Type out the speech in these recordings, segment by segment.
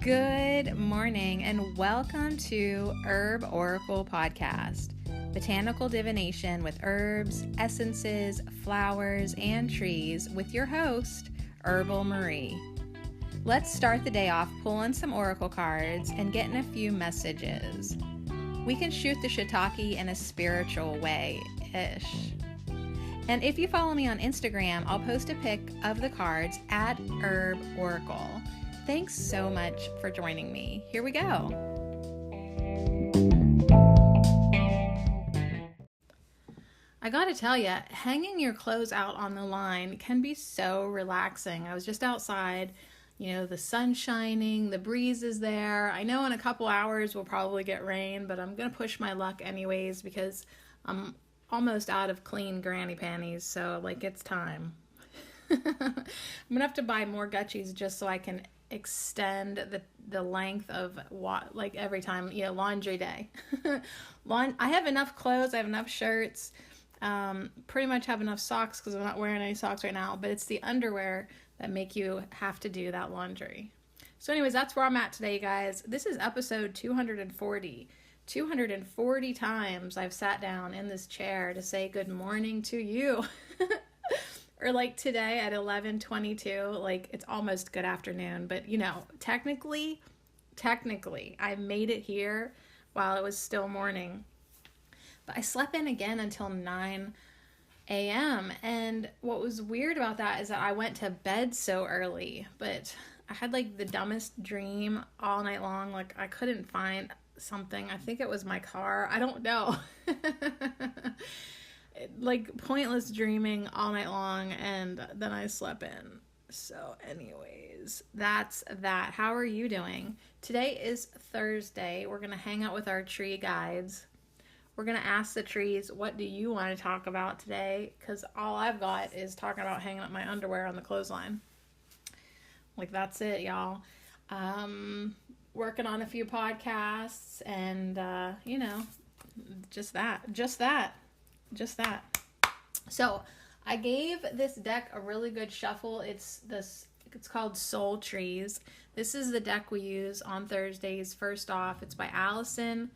Good morning and welcome to Herb Oracle Podcast, botanical divination with herbs, essences, flowers, and trees with your host, Herbal Marie. Let's start the day off pulling some oracle cards and getting a few messages. We can shoot the shiitake in a spiritual way-ish. And if you follow me on Instagram, I'll post a pic of the cards at Herb Oracle. Thanks so much for joining me. Here we go. I gotta tell you, hanging your clothes out on the line can be so relaxing. I was just outside, the sun's shining, the breeze is there. I know in a couple hours we'll probably get rain, but I'm gonna push my luck anyways because I'm almost out of clean granny panties, so it's time. I'm gonna have to buy more Gucci's just so I can extend the length of every time, laundry day. I have enough clothes, I have enough shirts, pretty much have enough socks because I'm not wearing any socks right now, but it's the underwear that make you have to do that laundry. So anyways, that's where I'm at today, you guys. This is episode 240. 240 times I've sat down in this chair to say good morning to you. Or today at 11:22, it's almost good afternoon, but technically I made it here while it was still morning. But I slept in again until 9 a.m. And what was weird about that is that I went to bed so early, but I had the dumbest dream all night long. I couldn't find something. I think it was my car. I don't know. Pointless dreaming all night long, and then I slept in. So anyways, that's that. How are you doing? Today is Thursday. We're going to hang out with our tree guides. We're going to ask the trees, what do you want to talk about today? Because all I've got is talking about hanging up my underwear on the clothesline. That's it, y'all. Working on a few podcasts and, just that. So I gave this deck a really good shuffle. It's called Soul Trees. This is the deck we use on Thursdays. First off, it's by Allison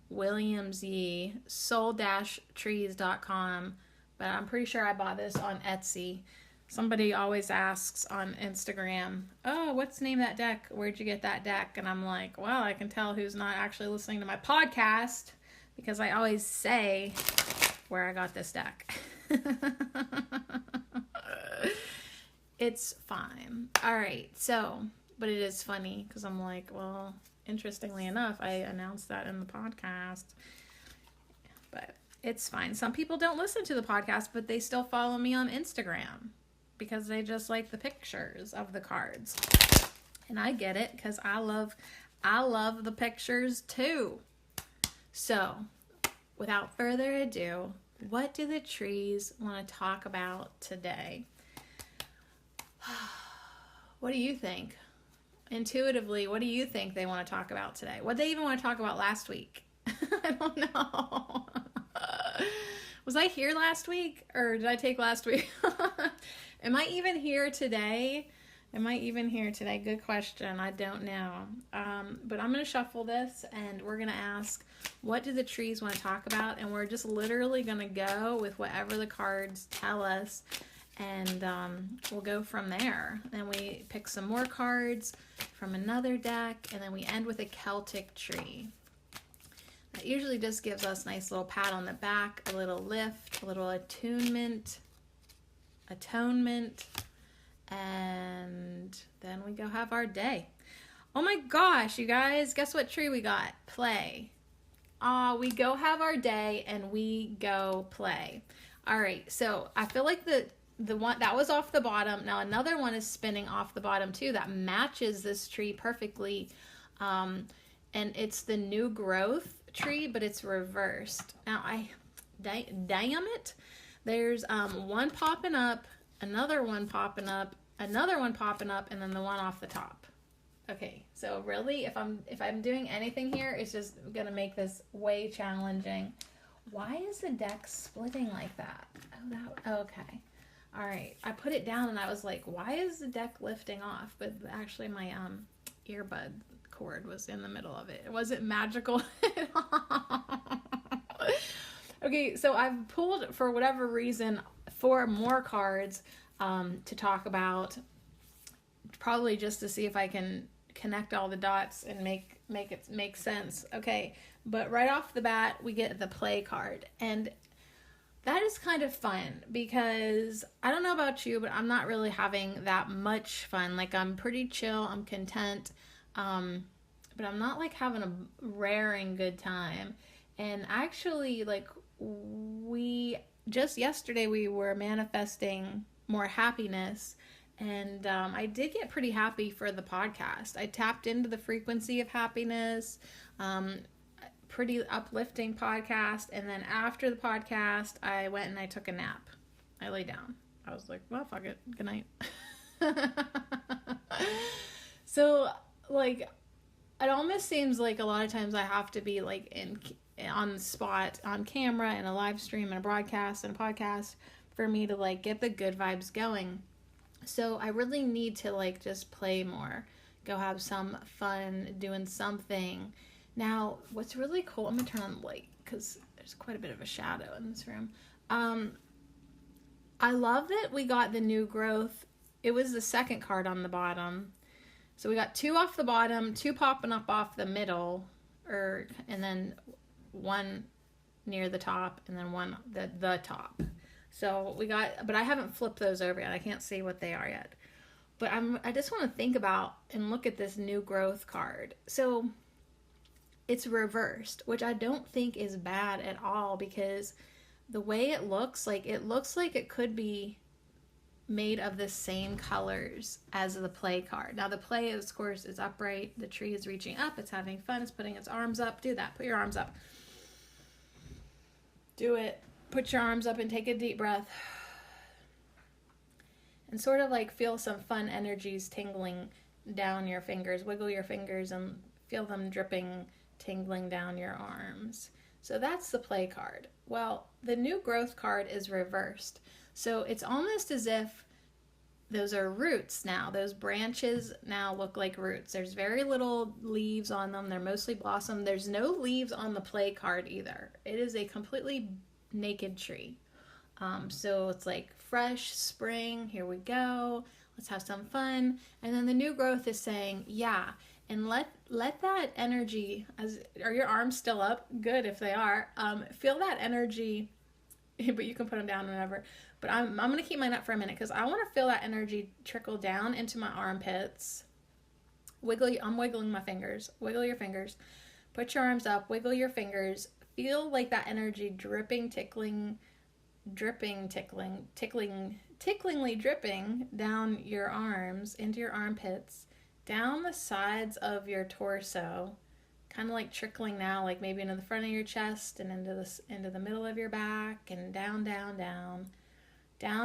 Williams Yee, soul-trees.com, but I'm pretty sure I bought this on Etsy. Somebody always asks on Instagram, oh, what's the name of that deck? Where'd you get that deck? And I'm like, well, I can tell who's not actually listening to my podcast because I always say where I got this deck. It's fine. All right. So, but it is funny because I'm like, well, interestingly enough, I announced that in the podcast, but it's fine. Some people don't listen to the podcast, but they still follow me on Instagram because they just like the pictures of the cards. And I get it because I love the pictures too. So, without further ado, what do the trees want to talk about today? What do you think? Intuitively, what do you think they want to talk about today? What they even want to talk about last week? I don't know. Was I here last week or did I take last week? Am I even here today? Good question. I don't know. But I'm going to shuffle this and we're going to ask, what do the trees want to talk about? And we're just literally going to go with whatever the cards tell us. And we'll go from there. Then we pick some more cards from another deck. And then we end with a Celtic tree. That usually just gives us a nice little pat on the back, a little lift, a little atonement. And then we go have our day. Oh my gosh, you guys, guess what tree we got? Play. We go have our day and we go play. All right, so I feel like the one that was off the bottom. Now another one is spinning off the bottom too that matches this tree perfectly. And it's the new growth tree, but it's reversed. Now damn it. There's one popping up, another one popping up, another one popping up, and then the one off the top. Okay, so really, if I'm doing anything here, it's just gonna make this way challenging. Why is the deck splitting like that? Okay. All right, I put it down and I was like, why is the deck lifting off? But actually my earbud cord was in the middle of it. It wasn't magical at all. Okay, so I've pulled, for whatever reason, 4 more cards to talk about, probably just to see if I can connect all the dots and make it make sense. Okay, but right off the bat, we get the play card, and that is kind of fun because I don't know about you, but I'm not really having that much fun. Like, I'm pretty chill, I'm content, but I'm not like having a raring good time. And actually, like, just yesterday we were manifesting more happiness, and I did get pretty happy for the podcast. I tapped into the frequency of happiness, pretty uplifting podcast, and then after the podcast, I went and I took a nap. I lay down. I was like, well, fuck it. Good night. So, like, it almost seems like a lot of times I have to be, like, on the spot, on camera, in a live stream, and a broadcast, and a podcast, for me to, like, get the good vibes going. So I really need to, like, just play more, go have some fun doing something. Now, what's really cool, I'm gonna turn on the light because there's quite a bit of a shadow in this room. I love that we got the new growth. It was the second card on the bottom. So we got 2 off the bottom, 2 popping up off the middle, and then 1 near the top, and then 1 the top. So we got, but I haven't flipped those over yet. I can't see what they are yet. But I just want to think about and look at this new growth card. So it's reversed, which I don't think is bad at all, because the way it looks like it could be made of the same colors as the play card. Now the play, of course, is upright. The tree is reaching up. It's having fun. It's putting its arms up. Do that. Put your arms up. Do it. Put your arms up and take a deep breath. And sort of like feel some fun energies tingling down your fingers. Wiggle your fingers and feel them dripping, tingling down your arms. So that's the play card. Well, the new growth card is reversed. So it's almost as if those are roots now. Those branches now look like roots. There's very little leaves on them. They're mostly blossom. There's no leaves on the play card either. It is a completely naked tree. So it's like fresh spring. Here we go. Let's have some fun. And then the new growth is saying, yeah, and let that energy, are your arms still up? Good if they are. Feel that energy, but you can put them down whenever. But I'm going to keep mine up for a minute because I want to feel that energy trickle down into my armpits. I'm wiggling my fingers. Wiggle your fingers. Put your arms up. Wiggle your fingers. Feel like that energy dripping, ticklingly dripping down your arms, into your armpits, down the sides of your torso, kind of like trickling now, like maybe into the front of your chest and into the middle of your back, and down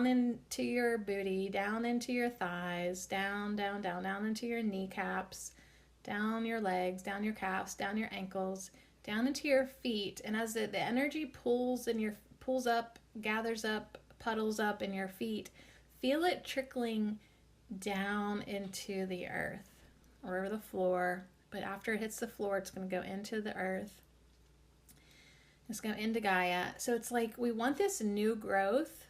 into your booty, down into your thighs, down into your kneecaps, down your legs, down your calves, down your ankles, down into your feet. And as the energy pulls up, gathers up, puddles up in your feet, feel it trickling down into the earth or the floor. But after it hits the floor, it's going to go into the earth. It's going into Gaia. So it's like we want this new growth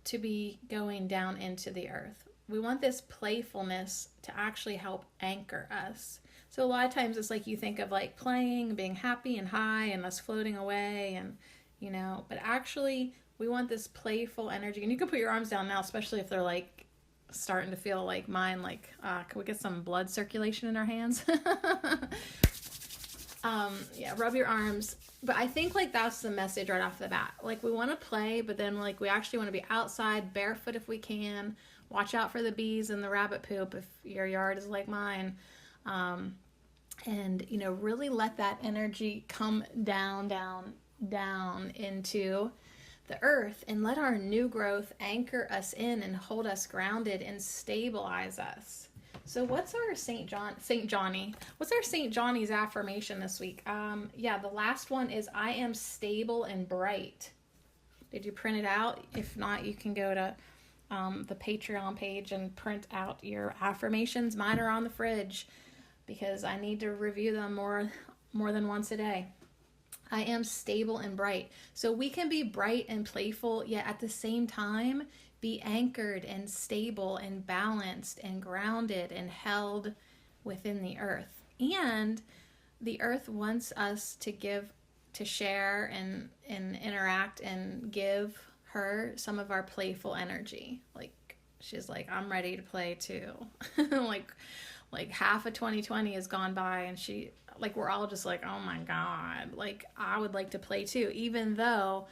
to be going down into the earth. We want this playfulness to actually help anchor us. So a lot of times it's like you think of like playing, being happy and high and us floating away, and but actually we want this playful energy. And you can put your arms down now, especially if they're like starting to feel like mine, like can we get some blood circulation in our hands? Rub your arms. But I think like that's the message right off the bat. Like we want to play, but then like we actually want to be outside barefoot if we can. Watch out for the bees and the rabbit poop if your yard is like mine. And really let that energy come down into the earth, and let our new growth anchor us in and hold us grounded and stabilize us. So what's our St. Johnny's affirmation this week? The last one is, I am stable and bright. Did you print it out? If not, you can go to the Patreon page and print out your affirmations. Mine are on the fridge. because I need to review them more than once a day. I am stable and bright. So we can be bright and playful, yet at the same time be anchored and stable and balanced and grounded and held within the earth. And the earth wants us to give, to share and interact and give her some of our playful energy. Like, she's like, I'm ready to play too. like half of 2020 has gone by, and she, like, we're all just like, oh my God, like, I would like to play too, even though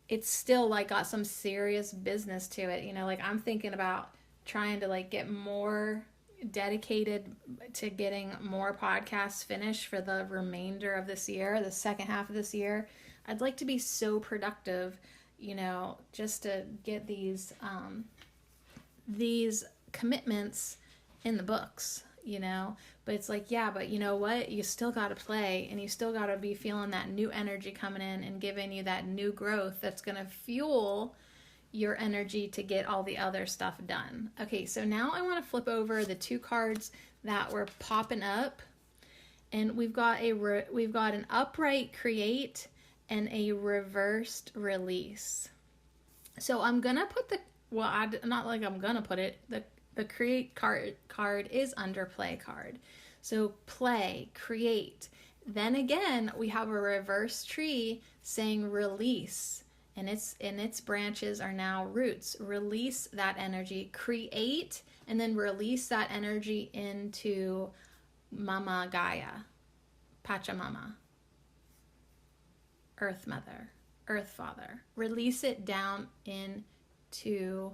it's still like got some serious business to it. You know, like, I'm thinking about trying to like get more dedicated to getting more podcasts finished for the remainder of this year, the second half of this year. I'd like to be so productive, you know, just to get these commitments in the books, you know. But it's like, yeah, but you know what? You still got to play, and you still got to be feeling that new energy coming in and giving you that new growth that's going to fuel your energy to get all the other stuff done. Okay, so now I want to flip over the two cards that were popping up, and we've got an upright create and a reversed release. So I'm gonna put not like I'm gonna put it. The create card is under play card. So play, create. Then again, we have a reverse tree saying release. And its branches are now roots. Release that energy, create, and then release that energy into Mama Gaia, Pachamama, Earth Mother, Earth Father. Release it down into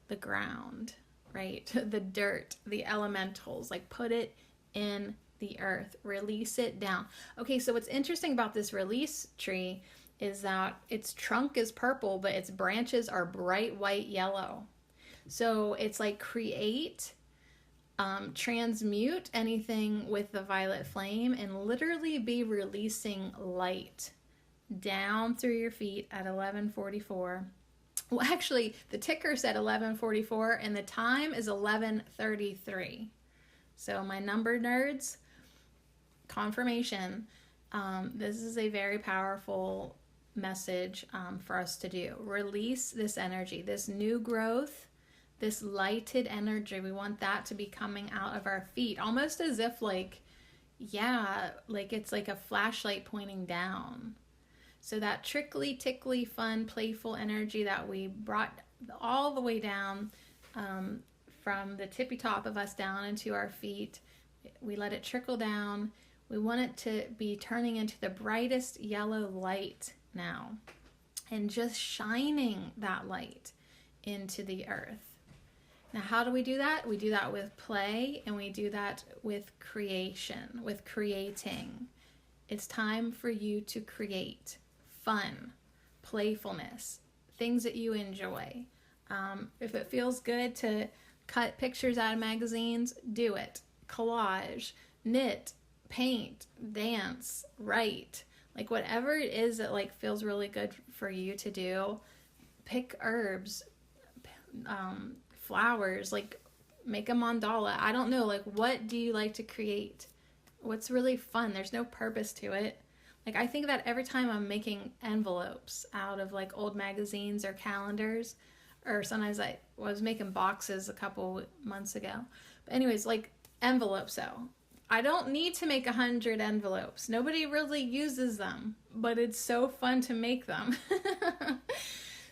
the ground, right? The dirt, the elementals, like put it in the earth. Release it down. Okay, so what's interesting about this release tree is that its trunk is purple, but its branches are bright white yellow. So it's like create, transmute anything with the violet flame, and literally be releasing light down through your feet at 11:44. Well, actually, the ticker said 11:44, and the time is 11:33. So my number nerds, confirmation. This is a very powerful message for us to do. Release this energy, this new growth, this lighted energy. We want that to be coming out of our feet, almost as if like it's like a flashlight pointing down. So that trickly, tickly, fun, playful energy that we brought all the way down from the tippy top of us down into our feet, we let it trickle down. We want it to be turning into the brightest yellow light now, and just shining that light into the earth. Now, how do we do that? We do that with play, and we do that with creation, with creating. It's time for you to create fun, playfulness, things that you enjoy. If it feels good to cut pictures out of magazines, do it. Collage, knit, paint, dance, write. Like whatever it is that like feels really good for you to do. Pick herbs, flowers, like make a mandala. I don't know, like what do you like to create? What's really fun? There's no purpose to it. Like I think that every time I'm making envelopes out of like old magazines or calendars, or sometimes I was making boxes a couple months ago. But anyways, like envelopes though. I don't need to make 100 envelopes. Nobody really uses them, but it's so fun to make them.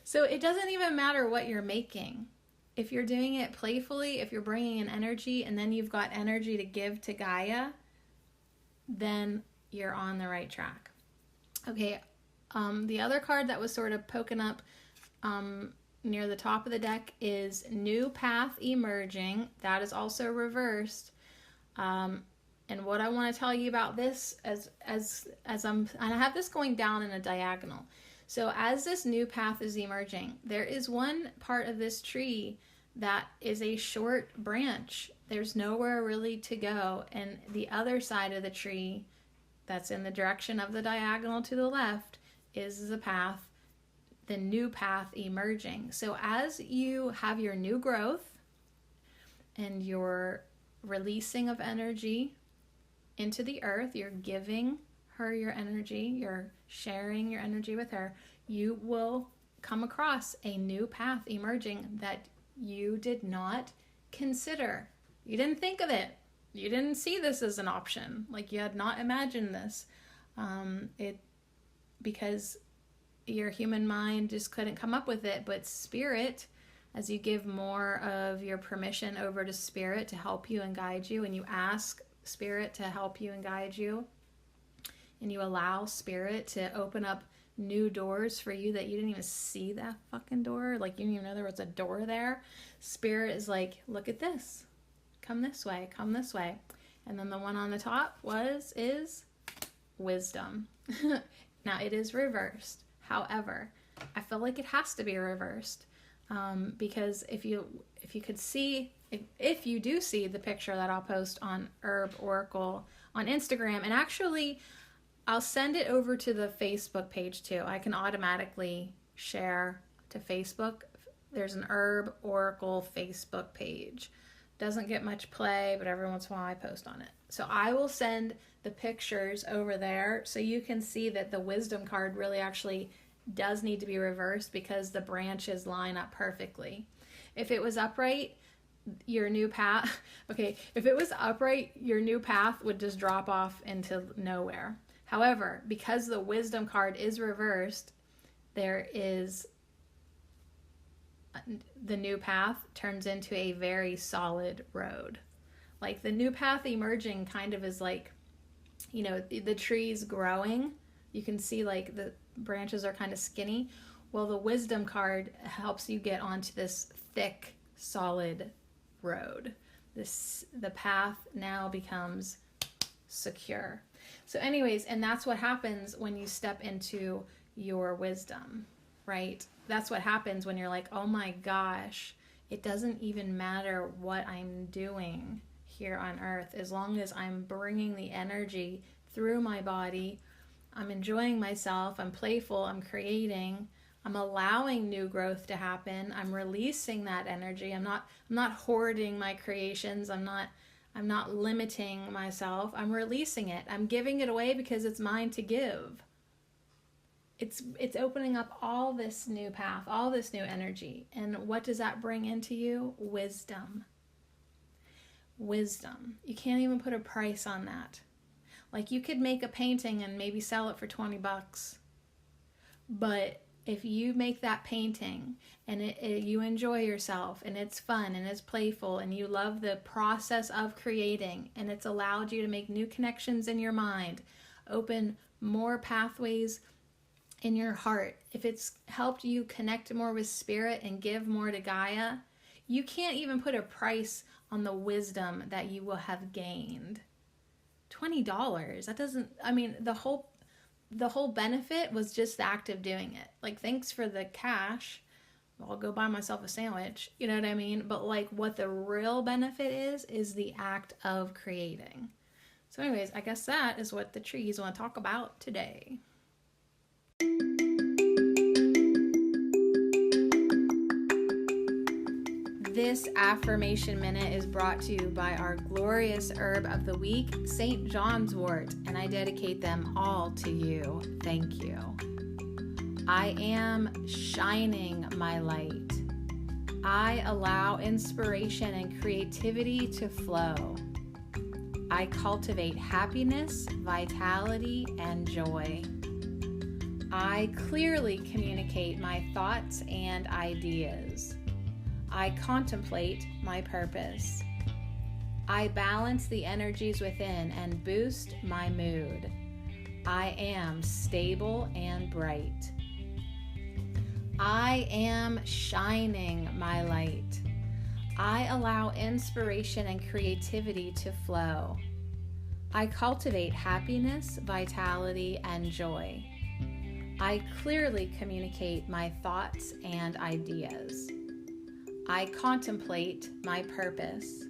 So it doesn't even matter what you're making. If you're doing it playfully, if you're bringing in energy, and then you've got energy to give to Gaia, then you're on the right track. Okay, the other card that was sort of poking up near the top of the deck is New Path Emerging. That is also reversed. And what I want to tell you about this as and I have this going down in a diagonal. So as this new path is emerging, there is one part of this tree that is a short branch. There's nowhere really to go. And the other side of the tree that's in the direction of the diagonal to the left is the path, the new path emerging. So as you have your new growth and your releasing of energy into the earth, you're giving her your energy, you're sharing your energy with her, you will come across a new path emerging that you did not consider. You didn't think of it. You didn't see this as an option. Like, you had not imagined this. Because your human mind just couldn't come up with it. But spirit, as you give more of your permission over to spirit to help you and guide you, and you ask spirit to help you and guide you, and you allow spirit to open up new doors for you that you didn't even see that fucking door, like you didn't even know there was a door there. Spirit is like, look at this, come this way, come this way. And then the one on the top is wisdom. Now it is reversed. However, I feel like it has to be reversed, because if you could see, if you do see the picture that I'll post on Herb Oracle on Instagram, and actually I'll send it over to the Facebook page too. I can automatically share to Facebook. There's an Herb Oracle Facebook page. Doesn't get much play, but every once in a while I post on it. So I will send the pictures over there so you can see that the wisdom card really actually does need to be reversed, because the branches line up perfectly. If it was upright, your new path, if it was upright, your new path would just drop off into nowhere. However, because the wisdom card is reversed, there is the new path turns into a very solid road. Like, the new path emerging kind of is like, you know, the tree's growing. You can see like the branches are kind of skinny. Well, the wisdom card helps you get onto this thick, solid road. The path now becomes secure. So anyways, and that's what happens when you step into your wisdom, right? That's what happens when you're like, oh my gosh, it doesn't even matter what I'm doing here on earth. As long as I'm bringing the energy through my body, I'm enjoying myself, I'm playful, I'm creating, I'm allowing new growth to happen, I'm releasing that energy. I'm not hoarding my creations. I'm not limiting myself. I'm releasing it. I'm giving it away because it's mine to give. It's opening up all this new path, all this new energy. And what does that bring into you? Wisdom. Wisdom. You can't even put a price on that. Like, you could make a painting and maybe sell it for $20. But if you make that painting and you enjoy yourself and it's fun and it's playful and you love the process of creating, and it's allowed you to make new connections in your mind, open more pathways in your heart, if it's helped you connect more with spirit and give more to Gaia, you can't even put a price on the wisdom that you will have gained. $20, that doesn't, I mean, the whole benefit was just the act of doing it. Like, thanks for the cash, I'll go buy myself a sandwich, you know what I mean? But like, what the real benefit is the act of creating. So anyways, I guess that is what the trees want to talk about today. This affirmation minute is brought to you by our glorious herb of the week, St. John's wort, and I dedicate them all to you. Thank you. I am shining my light. I allow inspiration and creativity to flow. I cultivate happiness, vitality, and joy. I clearly communicate my thoughts and ideas. I contemplate my purpose. I balance the energies within and boost my mood. I am stable and bright. I am shining my light. I allow inspiration and creativity to flow. I cultivate happiness, vitality, and joy. I clearly communicate my thoughts and ideas. I contemplate my purpose.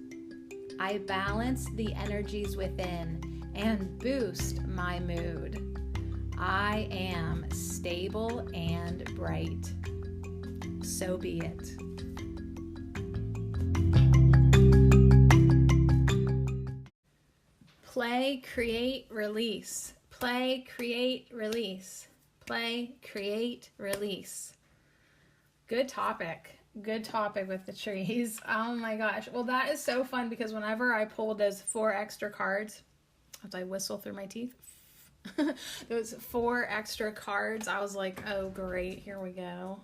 I balance the energies within and boost my mood. I am stable and bright. So be it. Play Play, create, release. Play, create, release. Play, create, release. Good topic. Good topic with the trees. Oh my gosh. Well, that is so fun because whenever I pulled those 4 extra cards, as I whistle through my teeth, those 4 extra cards, I was like, oh great, here we go.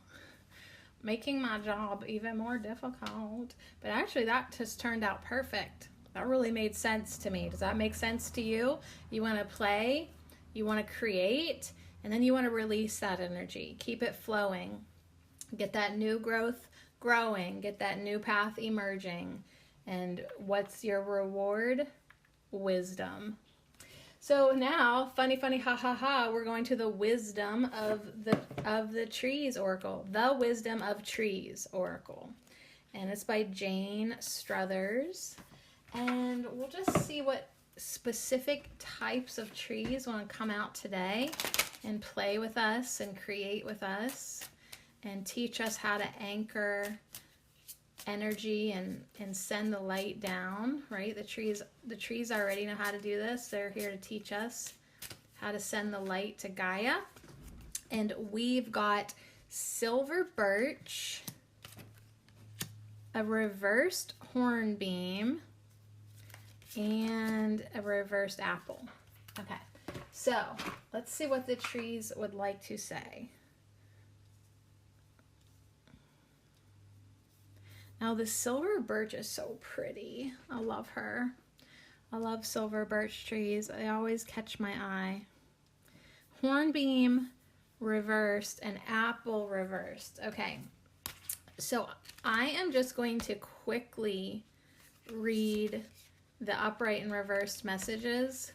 Making my job even more difficult. But actually that just turned out perfect. That really made sense to me. Does that make sense to you? You want to play, you want to create, and then you want to release that energy. Keep it flowing. Get that new growth growing. Get that new path emerging. And what's your reward? Wisdom. So now, funny, ha ha ha, we're going to the wisdom of the trees oracle. The Wisdom of Trees oracle. And it's by Jane Struthers. And we'll just see what specific types of trees want to come out today and play with us and create with us and teach us how to anchor energy and send the light down, right? The trees already know how to do this. They're here to teach us how to send the light to Gaia. And we've got silver birch, a reversed hornbeam, and a reversed apple. Okay, so let's see what the trees would like to say. Now the silver birch is so pretty. I love her. I love silver birch trees. They always catch my eye. Hornbeam reversed and apple reversed. Okay, so I am just going to quickly read the upright and reversed messages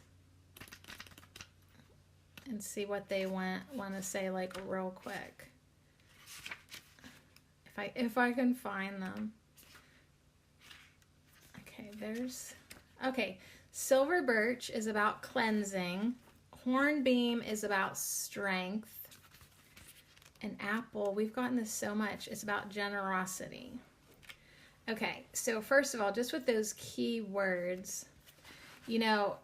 and see what they want to say, like, real quick. If I can find them. Okay, silver birch is about cleansing. Hornbeam is about strength. And apple, we've gotten this so much, it's about generosity. Okay, so first of all, just with those key words, you know,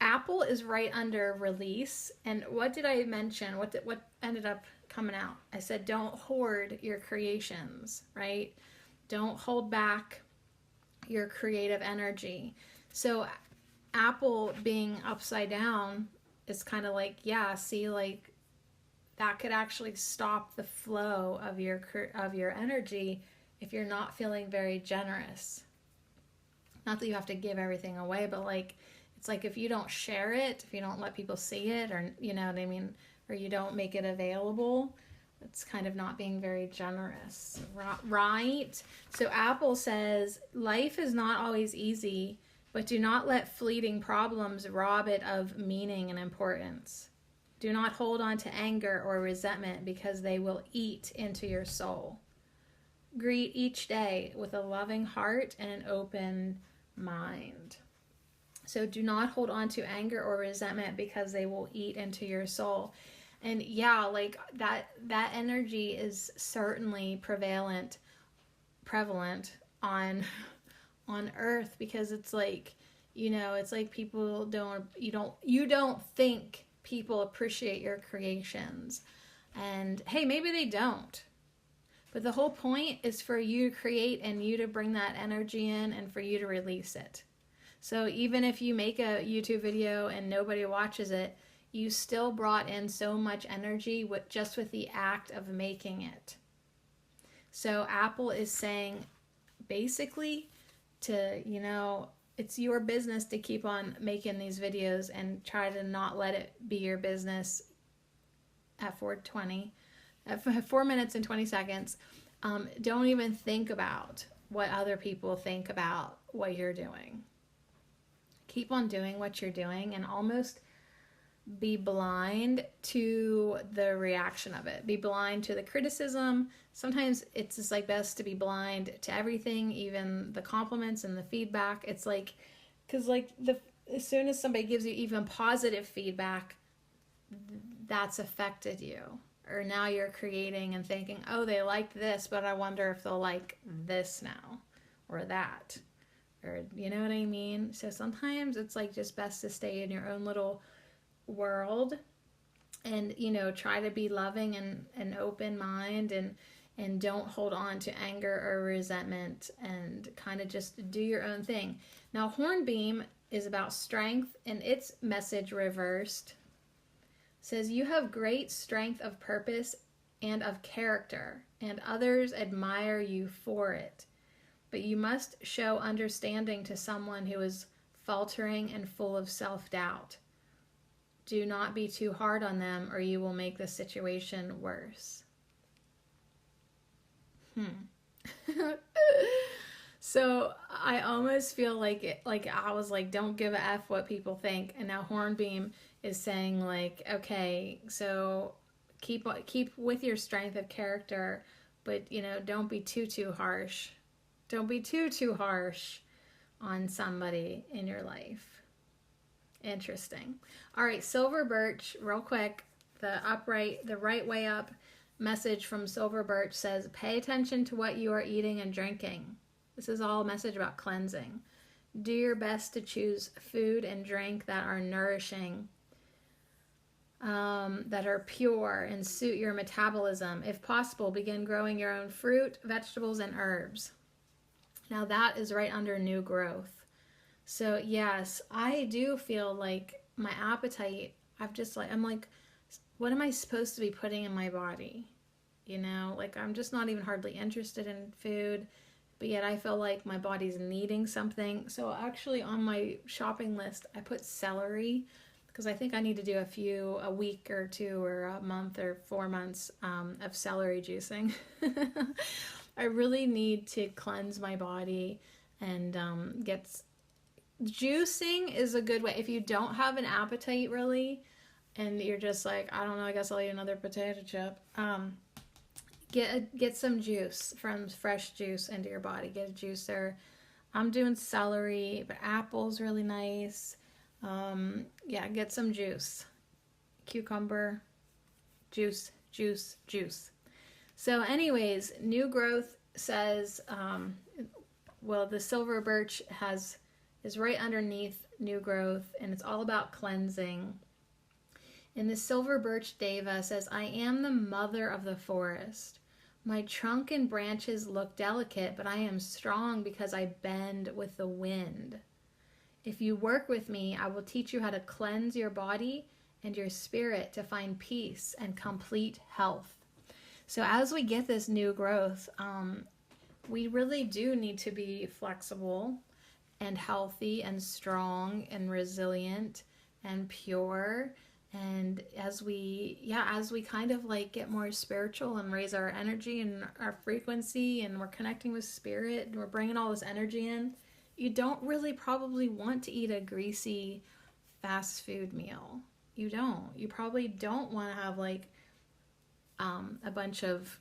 apple is right under release. And what did I mention? What ended up coming out? I said, don't hoard your creations, right? Don't hold back your creative energy. So apple being upside down is kind of like, yeah, see, like that could actually stop the flow of your energy if you're not feeling very generous. Not that you have to give everything away, but like, it's like if you don't share it, if you don't let people see it, or you know what I mean, or you don't make it available, it's kind of not being very generous, right? So Apple says, life is not always easy, but do not let fleeting problems rob it of meaning and importance. Do not hold on to anger or resentment because they will eat into your soul. Greet each day with a loving heart and an open mind. So do not hold on to anger or resentment because they will eat into your soul. And yeah, like that energy is certainly prevalent on earth, because it's like, you know, it's like people you don't think people appreciate your creations. And hey, maybe they don't. But the whole point is for you to create and you to bring that energy in and for you to release it. So even if you make a YouTube video and nobody watches it, you still brought in so much energy just with the act of making it. So Apple is saying basically to, you know, it's your business to keep on making these videos and try to not let it be your business at 4 minutes and 20 seconds. Don't even think about what other people think about what you're doing. Keep on doing what you're doing and almost be blind to the reaction of it. Be blind to the criticism. Sometimes it's just like best to be blind to everything, even the compliments and the feedback. It's like, because like as soon as somebody gives you even positive feedback, that's affected you. Or now you're creating and thinking, oh, they liked this, but I wonder if they'll like this now or that. angered. You know what I mean? So sometimes it's like just best to stay in your own little world and, you know, try to be loving and an open mind, and don't hold on to anger or resentment, and kind of just do your own thing. Now, Hornbeam is about strength, and its message reversed says, you have great strength of purpose and of character, and others admire you for it. But you must show understanding to someone who is faltering and full of self-doubt. Do not be too hard on them, or you will make the situation worse. So I almost feel like I was like, don't give a F what people think. And now Hornbeam is saying like, okay, so keep with your strength of character, but, you know, don't be too harsh. Don't be too harsh on somebody in your life. Interesting. All right, Silver Birch, real quick, the right way up message from Silver Birch says, pay attention to what you are eating and drinking. This is all a message about cleansing. Do your best to choose food and drink that are nourishing, that are pure and suit your metabolism. If possible, begin growing your own fruit, vegetables, and herbs. Now that is right under new growth. So yes, I do feel like my appetite, I'm like, what am I supposed to be putting in my body? You know, like I'm just not even hardly interested in food, but yet I feel like my body's needing something. So actually on my shopping list, I put celery, because I think I need to do a week or two or a month or 4 months of celery juicing. I really need to cleanse my body and juicing is a good way. If you don't have an appetite really, and you're just like, I don't know, I guess I'll eat another potato chip. Get some juice from fresh juice into your body. Get a juicer. I'm doing celery, but apple's really nice. Yeah, get some juice. Cucumber, juice. So anyways, new growth says, the Silver Birch is right underneath new growth, and it's all about cleansing. And the Silver Birch Deva says, I am the mother of the forest. My trunk and branches look delicate, but I am strong because I bend with the wind. If you work with me, I will teach you how to cleanse your body and your spirit to find peace and complete health. So as we get this new growth, we really do need to be flexible and healthy and strong and resilient and pure. And as we kind of like get more spiritual and raise our energy and our frequency, and we're connecting with spirit and we're bringing all this energy in, you don't really probably want to eat a greasy fast food meal. You don't. You probably don't want to have like a bunch of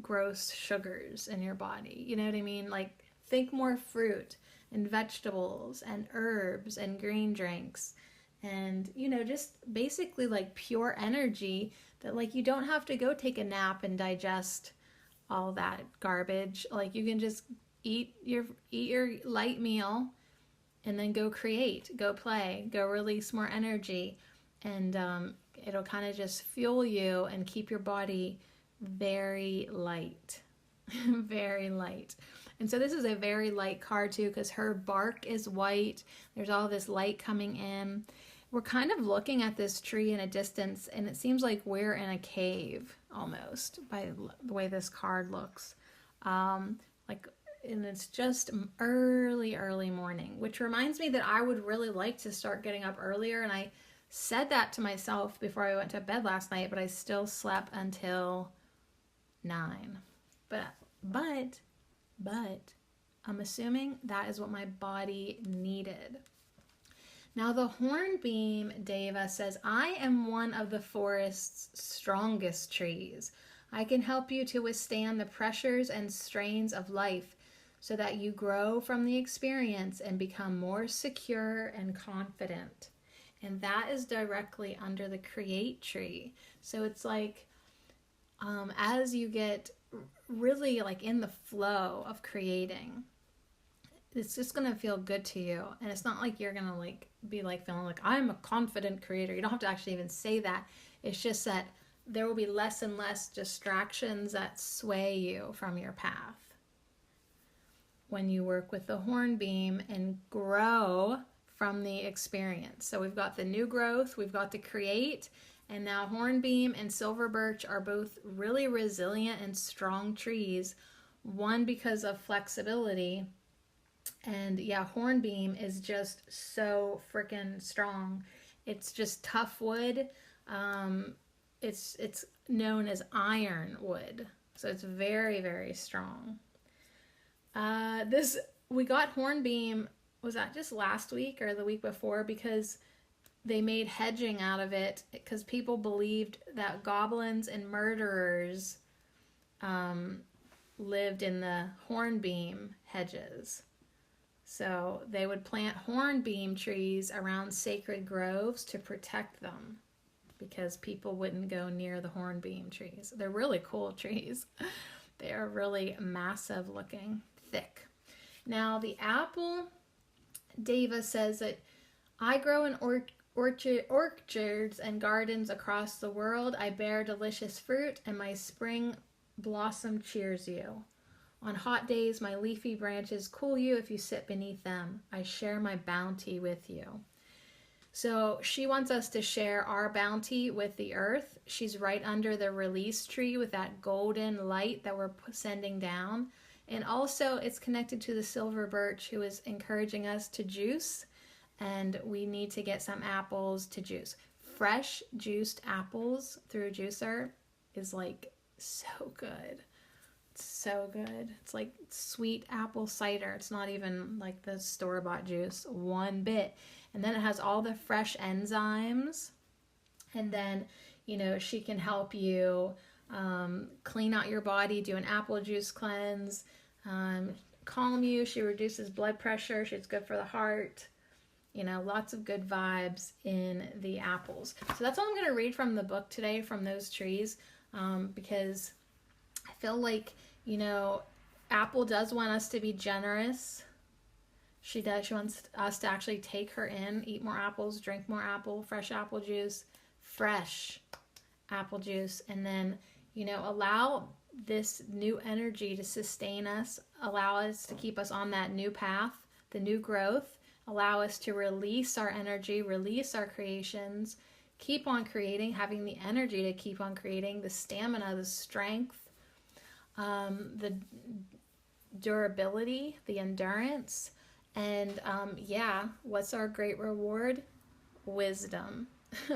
gross sugars in your body. You know what I mean? Like, think more fruit and vegetables and herbs and green drinks. And, you know, just basically like pure energy that like you don't have to go take a nap and digest all that garbage. Like you can just eat your light meal and then go create, go play, go release more energy. And it'll kind of just fuel you and keep your body very light, very light. And so this is a very light card too, because her bark is white. There's all this light coming in. We're kind of looking at this tree in a distance, and it seems like we're in a cave almost by the way this card looks. And it's just early morning, which reminds me that I would really like to start getting up earlier. And I said that to myself before I went to bed last night, but I still slept until 9. But I'm assuming that is what my body needed. Now the Hornbeam Deva says, I am one of the forest's strongest trees. I can help you to withstand the pressures and strains of life so that you grow from the experience and become more secure and confident. And that is directly under the Create tree. So it's like, as you get really like in the flow of creating, it's just going to feel good to you. And it's not like you're going to like be like feeling like I'm a confident creator. You don't have to actually even say that. It's just that there will be less and less distractions that sway you from your path when you work with the hornbeam and grow from the experience. So we've got the new growth, we've got the create, and now hornbeam and silver birch are both really resilient and strong trees. One because of flexibility, and yeah, hornbeam is just so freaking strong. It's just tough wood. It's known as iron wood, so it's very, very strong. We got hornbeam, was that just last week or the week before? Because they made hedging out of it because people believed that goblins and murderers lived in the hornbeam hedges. So they would plant hornbeam trees around sacred groves to protect them because people wouldn't go near the hornbeam trees. They're really cool trees. They are really massive looking, thick. Now the apple, Deva says that I grow in orchards and gardens across the world. I bear delicious fruit and my spring blossom cheers you. On hot days, my leafy branches cool you if you sit beneath them. I share my bounty with you. So she wants us to share our bounty with the earth. She's right under the release tree with that golden light that we're sending down. And also it's connected to the silver birch who is encouraging us to juice. And we need to get some apples to juice. Fresh juiced apples through a juicer is like so good. So good. It's like sweet apple cider. It's not even like the store-bought juice one bit. And then it has all the fresh enzymes. And then, you know, she can help you clean out your body, do an apple juice cleanse, calm you. She reduces blood pressure. She's good for the heart. You know, lots of good vibes in the apples. So that's all I'm going to read from the book today, from those trees, because I feel like, you know, Apple does want us to be generous. She does. She wants us to actually take her in, eat more apples, drink more apple, fresh apple juice, and then, you know, allow this new energy to sustain us, allow us to keep us on that new path, the new growth, allow us to release our energy, release our creations, keep on creating, having the energy to keep on creating, the stamina, the strength, the durability, the endurance, and yeah, what's our great reward? Wisdom.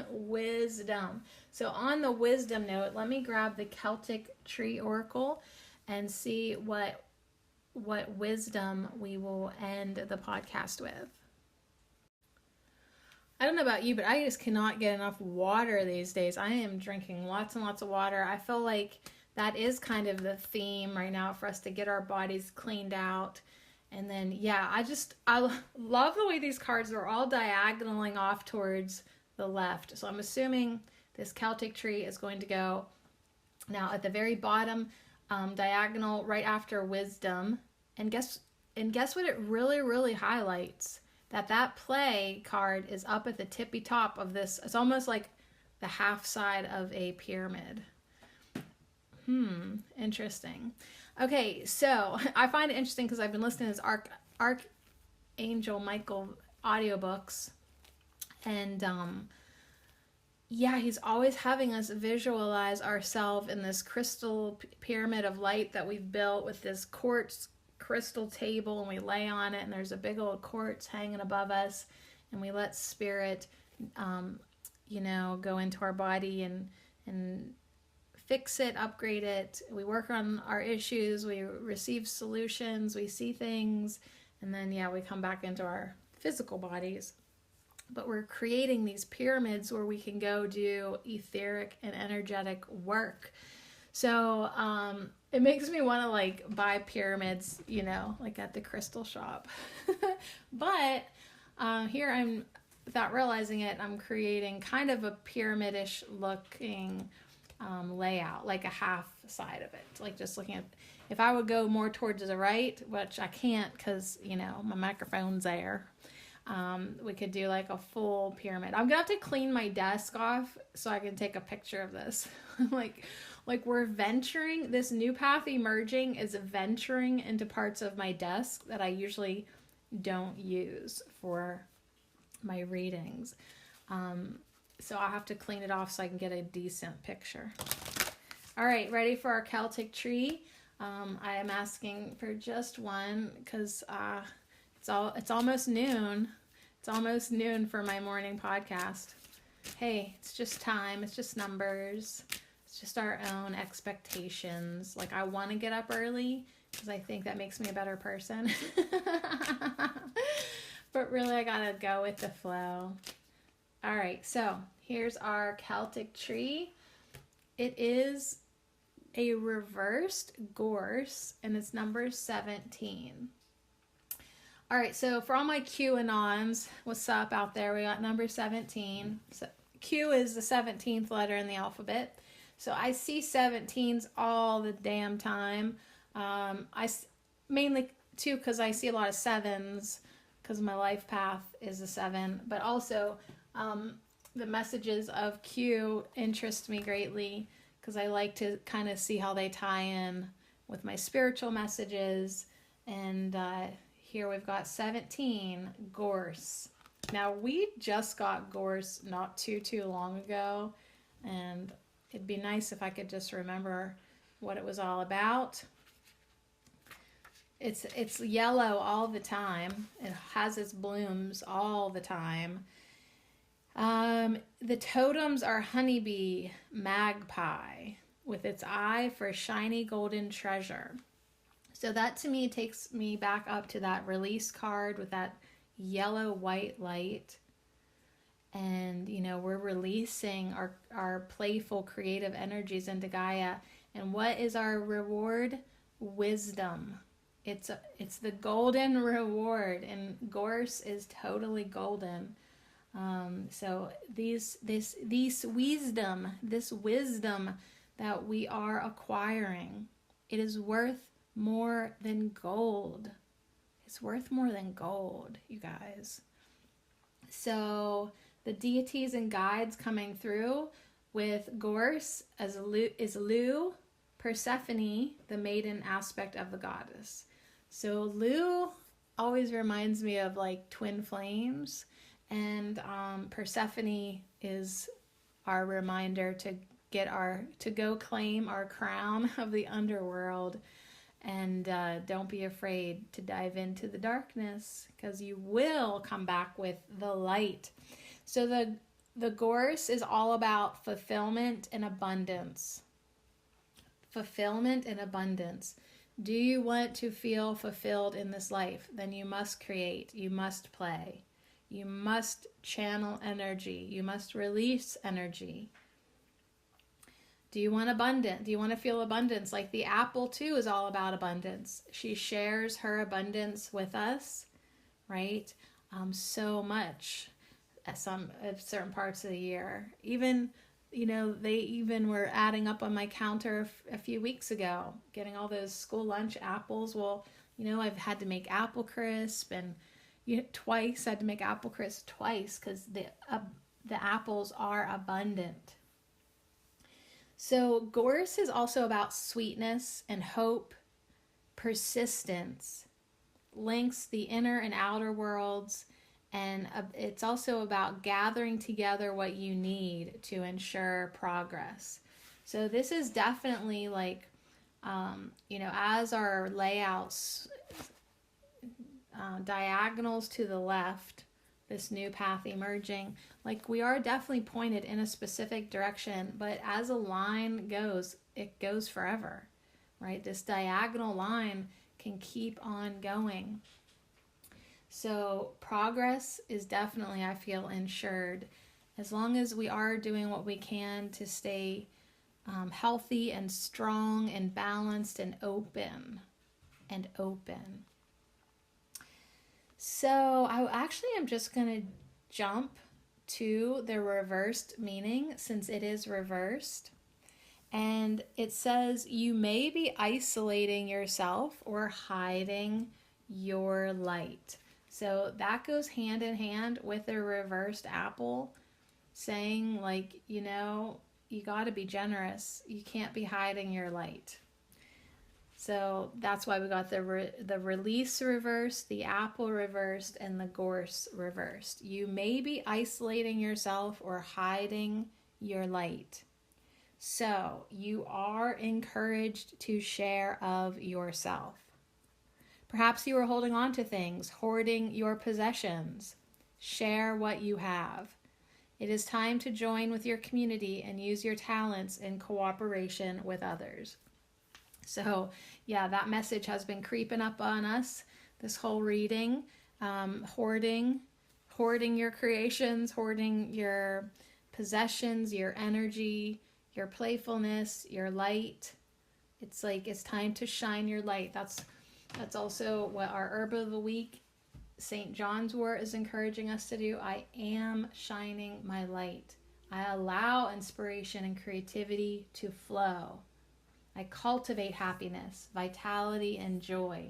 Wisdom. So on the wisdom note, let me grab the Celtic Tree Oracle and see what wisdom we will end the podcast with. I don't know about you, but I just cannot get enough water these days. I am drinking lots and lots of water. I feel like that is kind of the theme right now for us to get our bodies cleaned out. And then, yeah, I love the way these cards are all diagonaling off towards the left. So I'm assuming this Celtic tree is going to go now at the very bottom, diagonal right after wisdom. And guess what it really, really highlights? That play card is up at the tippy top of this. It's almost like the half side of a pyramid. Interesting. Okay, so I find it interesting because I've been listening to his Archangel Michael audiobooks, and yeah, he's always having us visualize ourselves in this crystal pyramid of light that we've built with this quartz crystal table, and we lay on it, and there's a big old quartz hanging above us, and we let spirit you know, go into our body and fix it, upgrade it. We work on our issues, we receive solutions, we see things, and then, yeah, we come back into our physical bodies. But we're creating these pyramids where we can go do etheric and energetic work. So it makes me want to like buy pyramids, you know, like at the crystal shop. But here I'm, without realizing it, I'm creating kind of a pyramidish looking layout, like a half side of it, like just looking at, if I would go more towards the right, which I can't because, my microphone's there, we could do like a full pyramid. I'm gonna have to clean my desk off so I can take a picture of this. like we're venturing, this new path emerging is venturing into parts of my desk that I usually don't use for my readings. So I'll have to clean it off so I can get a decent picture. All right, ready for our Celtic tree? I am asking for just one because it's almost noon. It's almost noon for my morning podcast. Hey, it's just time. It's just numbers. It's just our own expectations. Like, I want to get up early because I think that makes me a better person. But really, I gotta go with the flow. All right, so here's our Celtic tree. It is a reversed gorse, and it's number 17. All right, so for all my QAnons, what's up out there? We got number 17. So Q is the 17th letter in the alphabet. So I see 17s all the damn time. Mainly, too, because I see a lot of 7s, because my life path is a 7. But also, the messages of Q interest me greatly, because I like to kind of see how they tie in with my spiritual messages. And here we've got 17, gorse. Now, we just got gorse not too long ago, and it'd be nice if I could just remember what it was all about. It's yellow all the time. It has its blooms all the time. The totems are honeybee, magpie, with its eye for shiny golden treasure. So that to me takes me back up to that release card with that yellow white light. And, we're releasing our playful, creative energies into Gaia. And what is our reward? Wisdom. It's the golden reward, and gorse is totally golden. So this wisdom that we are acquiring, it is worth more than gold. It's worth more than gold, you guys. So the deities and guides coming through with gorse is Lu, Persephone, the maiden aspect of the goddess. So Lu always reminds me of like twin flames, and Persephone is our reminder to go claim our crown of the underworld. And don't be afraid to dive into the darkness, because you will come back with the light. So the gorse is all about fulfillment and abundance. Fulfillment and abundance. Do you want to feel fulfilled in this life? Then you must create. You must play. You must channel energy. You must release energy. Do you want abundance? Do you want to feel abundance? Like the apple too is all about abundance. She shares her abundance with us, right? So much at certain parts of the year. Even, they even were adding up on my counter a few weeks ago, getting all those school lunch apples. Well, I've had to make apple crisp, and twice. I had to make apple crisp twice because the apples are abundant. So gorse is also about sweetness and hope, persistence, links the inner and outer worlds, and it's also about gathering together what you need to ensure progress. So this is definitely like, as our layouts, diagonals to the left, this new path emerging, like we are definitely pointed in a specific direction, but as a line goes, it goes forever, right? This diagonal line can keep on going. So progress is definitely, I feel, ensured as long as we are doing what we can to stay healthy and strong and balanced and open. So I am just going to jump to the reversed meaning, since it is reversed. And it says you may be isolating yourself or hiding your light. So that goes hand in hand with the reversed apple, saying, like, you got to be generous. You can't be hiding your light. So that's why we got the release reversed, the apple reversed, and the gorse reversed. You may be isolating yourself or hiding your light. So you are encouraged to share of yourself. Perhaps you are holding on to things, hoarding your possessions. Share what you have. It is time to join with your community and use your talents in cooperation with others. So, yeah, that message has been creeping up on us this whole reading. Hoarding your creations, hoarding your possessions, your energy, your playfulness, your light. It's like it's time to shine your light. That's also what our herb of the week, St. John's wort, is encouraging us to do. I am shining my light. I allow inspiration and creativity to flow. I cultivate happiness, vitality, and joy.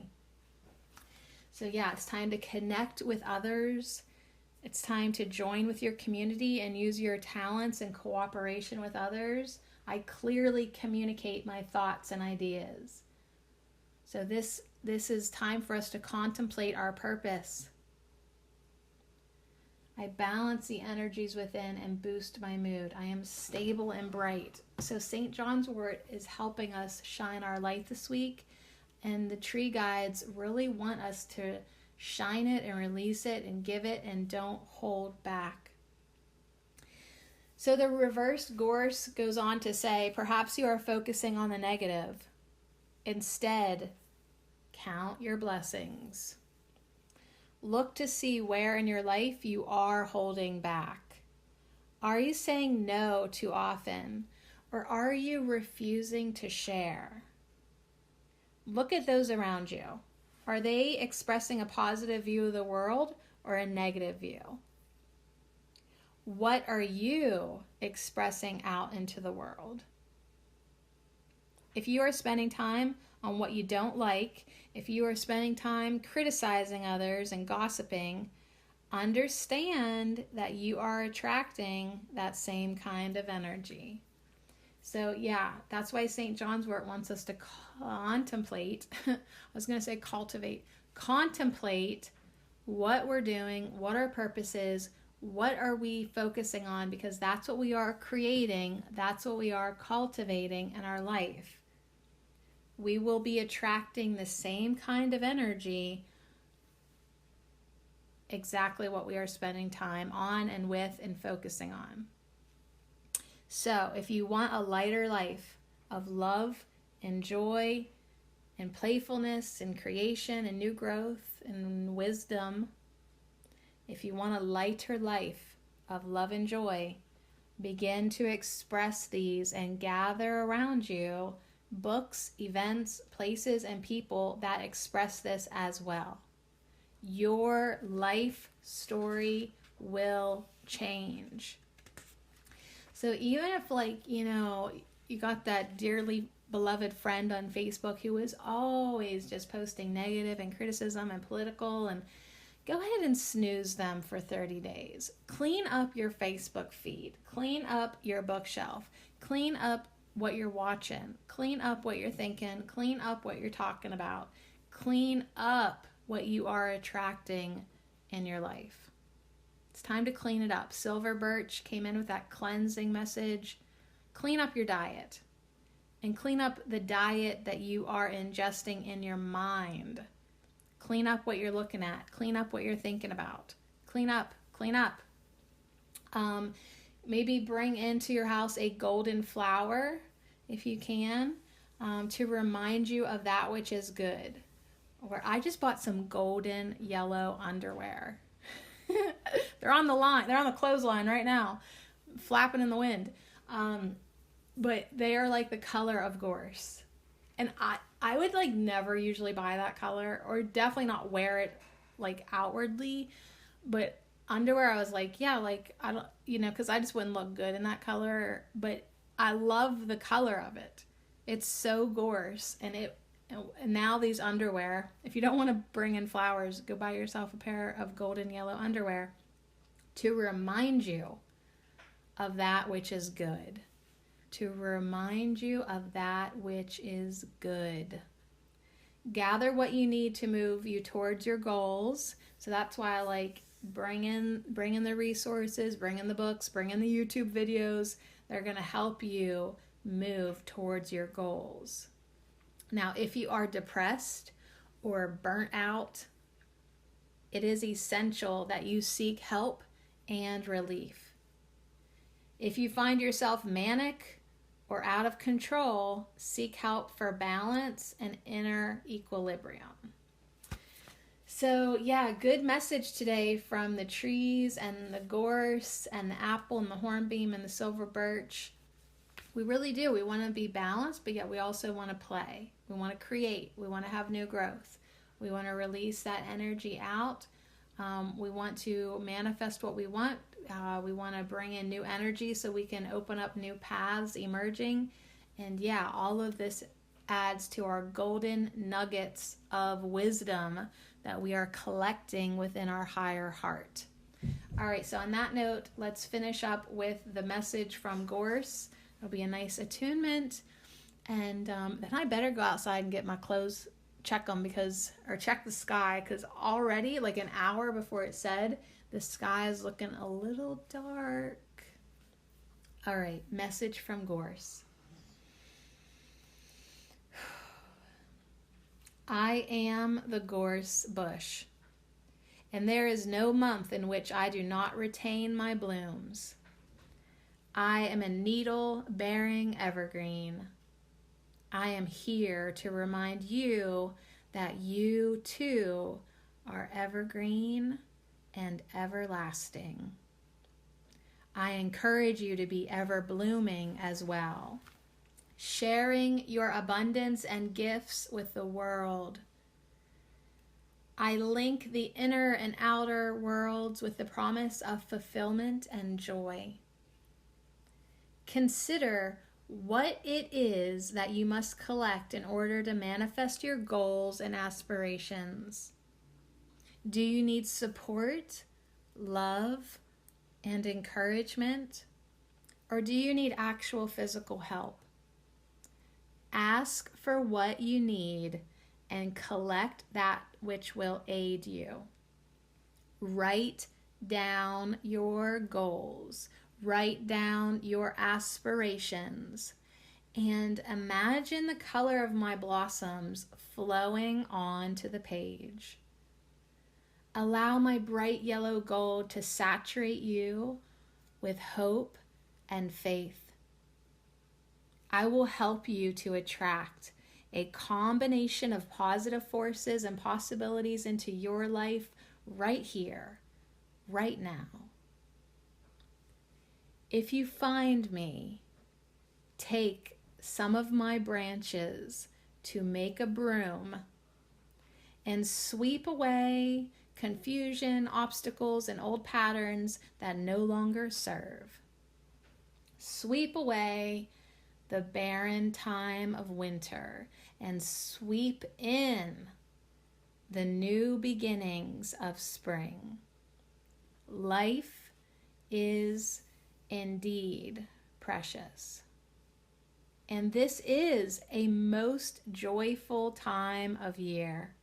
So yeah, it's time to connect with others. It's time to join with your community and use your talents in cooperation with others. I clearly communicate my thoughts and ideas. So this is time for us to contemplate our purpose. I balance the energies within and boost my mood. I am stable and bright. So St. John's wort is helping us shine our light this week. And the tree guides really want us to shine it and release it and give it and don't hold back. So the reversed gorse goes on to say, perhaps you are focusing on the negative. Instead, count your blessings. Look to see where in your life you are holding back. Are you saying no too often, or are you refusing to share? Look at those around you. Are they expressing a positive view of the world or a negative view? What are you expressing out into the world? If you are spending time on what you don't like, if you are spending time criticizing others and gossiping, understand that you are attracting that same kind of energy. So yeah, that's why St. John's wort wants us to contemplate, I was going to say cultivate, contemplate what we're doing, what our purpose is, what are we focusing on, because that's what we are creating, that's what we are cultivating in our life. We will be attracting the same kind of energy, exactly what we are spending time on and with and focusing on. So if you want a lighter life of love and joy and playfulness and creation and new growth and wisdom, if you want a lighter life of love and joy, begin to express these and gather around you books, events, places, and people that express this as well. Your life story will change. So even if, like, you got that dearly beloved friend on Facebook who is always just posting negative and criticism and political, and go ahead and snooze them for 30 days. Clean up your Facebook feed. Clean up your bookshelf. Clean up what you're watching. Clean up what you're thinking. Clean up what you're talking about. Clean up what you are attracting in your life. It's time to clean it up. Silver Birch came in with that cleansing message. Clean up your diet. And clean up the diet that you are ingesting in your mind. Clean up what you're looking at. Clean up what you're thinking about. Clean up. Clean up. Maybe bring into your house a golden flower, if you can, to remind you of that which is good. Or I just bought some golden yellow underwear. They're on the line. They're on the clothesline right now, flapping in the wind. But they are like the color of gorse. And I would like never usually buy that color, or definitely not wear it like outwardly. But underwear, I was like, yeah, like I don't, because I just wouldn't look good in that color. But I love the color of it. It's so gorgeous. And now these underwear, if you don't want to bring in flowers, go buy yourself a pair of golden yellow underwear to remind you of that which is good. To remind you of that which is good. Gather what you need to move you towards your goals. So that's why I like bring in the resources, bring in the books, bring in the YouTube videos. They're going to help you move towards your goals. Now, if you are depressed or burnt out, it is essential that you seek help and relief. If you find yourself manic or out of control, seek help for balance and inner equilibrium. So yeah, good message today from the trees and the gorse and the apple and the hornbeam and the silver birch. We really do. We want to be balanced, but yet we also want to play. We want to create. We want to have new growth. We want to release that energy out. We want to manifest what we want. We want to bring in new energy so we can open up new paths emerging. And yeah, all of this adds to our golden nuggets of wisdom that we are collecting within our higher heart. All right, so on that note, let's finish up with the message from Gorse. It'll be a nice attunement. And then I better go outside and get my clothes, check the sky, because already, like an hour before it said, the sky is looking a little dark. All right, message from Gorse. I am the gorse bush, and there is no month in which I do not retain my blooms. I am a needle-bearing evergreen. I am here to remind you that you too are evergreen and everlasting. I encourage you to be ever blooming as well, sharing your abundance and gifts with the world. I link the inner and outer worlds with the promise of fulfillment and joy. Consider what it is that you must collect in order to manifest your goals and aspirations. Do you need support, love, and encouragement? Or do you need actual physical help? Ask for what you need and collect that which will aid you. Write down your goals. Write down your aspirations. And imagine the color of my blossoms flowing onto the page. Allow my bright yellow gold to saturate you with hope and faith. I will help you to attract a combination of positive forces and possibilities into your life right here, right now. If you find me, take some of my branches to make a broom and sweep away confusion, obstacles, and old patterns that no longer serve. Sweep away the barren time of winter and sweep in the new beginnings of spring. Life is indeed precious. And this is a most joyful time of year.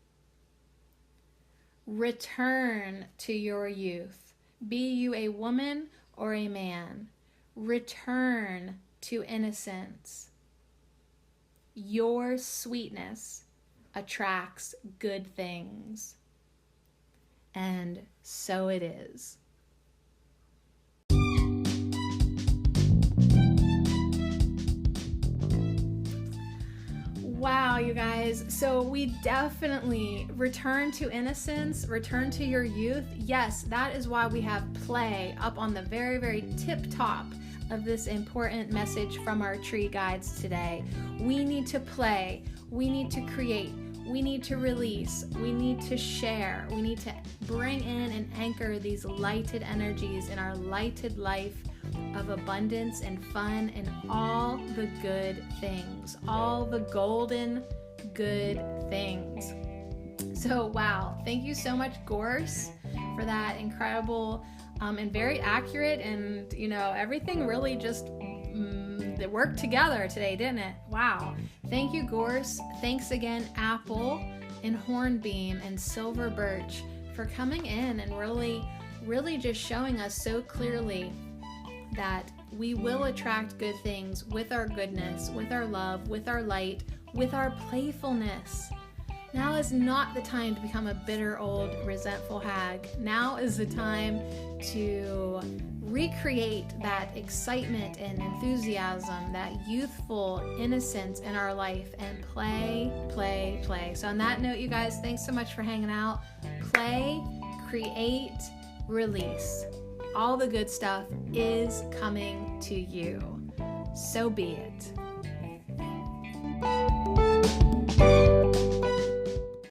Return to your youth. Be you a woman or a man. Return to innocence. Your sweetness attracts good things. And so it is. Wow, you guys. So we definitely return to innocence, return to your youth. Yes, that is why we have play up on the very, very tip top of this important message from our tree guides today. We need to play. We need to create. We need to release. We need to share. We need to bring in and anchor these lighted energies in our lighted life of abundance and fun and all the good things, all the golden good things. So, wow, thank you so much, Gorse, for that incredible and very accurate, and everything really just it worked together today, didn't it? Wow. Thank you, Gorse. Thanks again, Apple and Hornbeam and Silver Birch, for coming in and really just showing us so clearly that we will attract good things with our goodness, with our love, with our light, with our playfulness. Now is not the time to become a bitter, old, resentful hag. Now is the time to recreate that excitement and enthusiasm, that youthful innocence in our life, and play, play, play. So on that note, you guys, thanks so much for hanging out. Play, create, release. All the good stuff is coming to you. So be it.